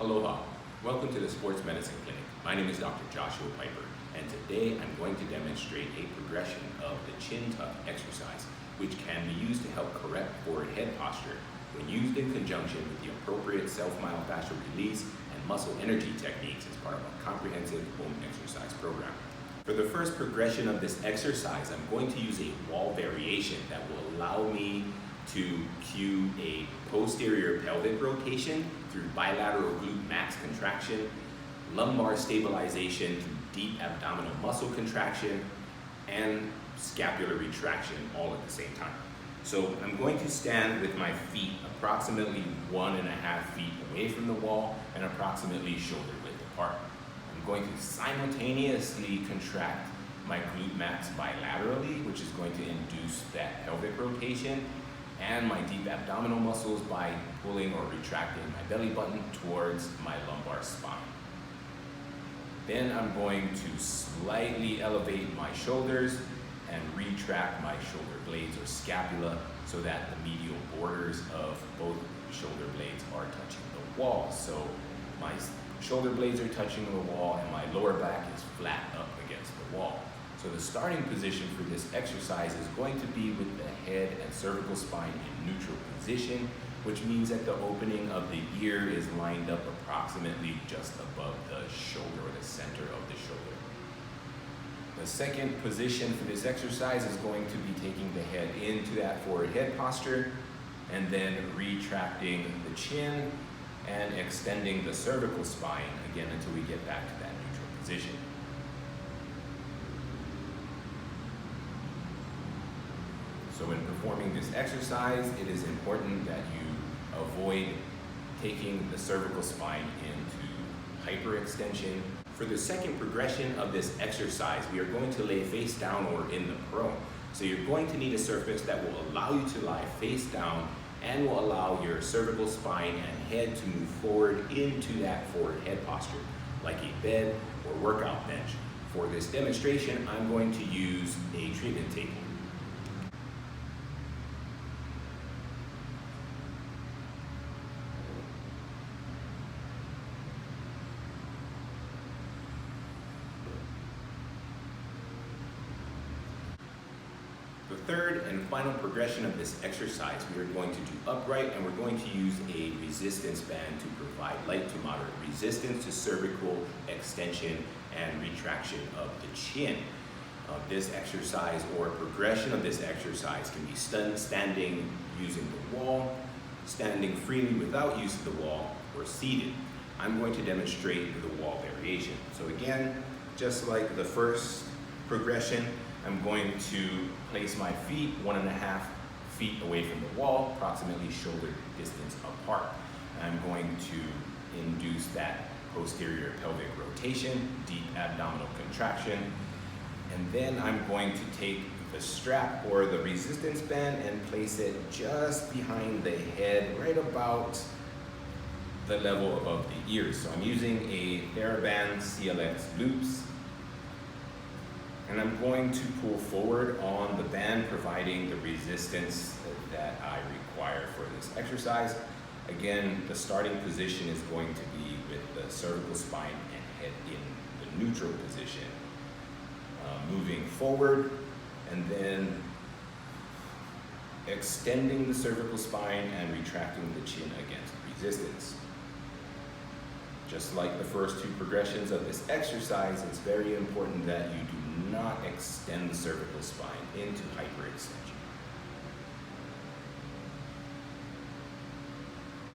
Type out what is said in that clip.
Aloha, welcome to the Sports Medicine Clinic. My name is Dr. Joshua Peiper, and today I'm going to demonstrate a progression of the chin tuck exercise, which can be used to help correct forward head posture when used in conjunction with the appropriate self-myofascial release and muscle energy techniques as part of a comprehensive home exercise program. For the first progression of this exercise, I'm going to use a wall variation that will allow me to cue a posterior pelvic rotation through bilateral glute max contraction, lumbar stabilization through deep abdominal muscle contraction, and scapular retraction all at the same time. So I'm going to stand with my feet approximately 1.5 feet away from the wall and approximately shoulder width apart. I'm going to simultaneously contract my glute max bilaterally, which is going to induce that pelvic rotation, and my deep abdominal muscles by pulling or retracting my belly button towards my lumbar spine. Then I'm going to slightly elevate my shoulders and retract my shoulder blades or scapula so that the medial borders of both shoulder blades are touching the wall. So my shoulder blades are touching the wall and my lower back is flat up against the wall. So the starting position for this exercise is going to be with the head and cervical spine in neutral position, which means that the opening of the ear is lined up approximately just above the shoulder or the center of the shoulder. The second position for this exercise is going to be taking the head into that forward head posture and then retracting the chin and extending the cervical spine again until we get back to that neutral position. So when performing this exercise, it is important that you avoid taking the cervical spine into hyperextension. For the second progression of this exercise, we are going to lay face down or in the prone. So you're going to need a surface that will allow you to lie face down and will allow your cervical spine and head to move forward into that forward head posture, like a bed or workout bench. For this demonstration, I'm going to use a treatment table. The third and final progression of this exercise, we are going to do upright, and we're going to use a resistance band to provide light to moderate resistance to cervical extension and retraction of the chin. This exercise or progression of this exercise can be standing using the wall, standing freely without use of the wall, or seated. I'm going to demonstrate the wall variation. So again, just like the first progression, I'm going to place my feet 1.5 feet away from the wall, approximately shoulder distance apart. I'm going to induce that posterior pelvic rotation, deep abdominal contraction, and then I'm going to take the strap or the resistance band and place it just behind the head, right about the level above the ears. So I'm using a TheraBand CLX loops, and I'm going to pull forward on the band, providing the resistance that I require for this exercise. Again, the starting position is going to be with the cervical spine and head in the neutral position. Moving forward and then extending the cervical spine and retracting the chin against resistance. Just like the first two progressions of this exercise, it's very important that you do not extend the cervical spine into hyperextension.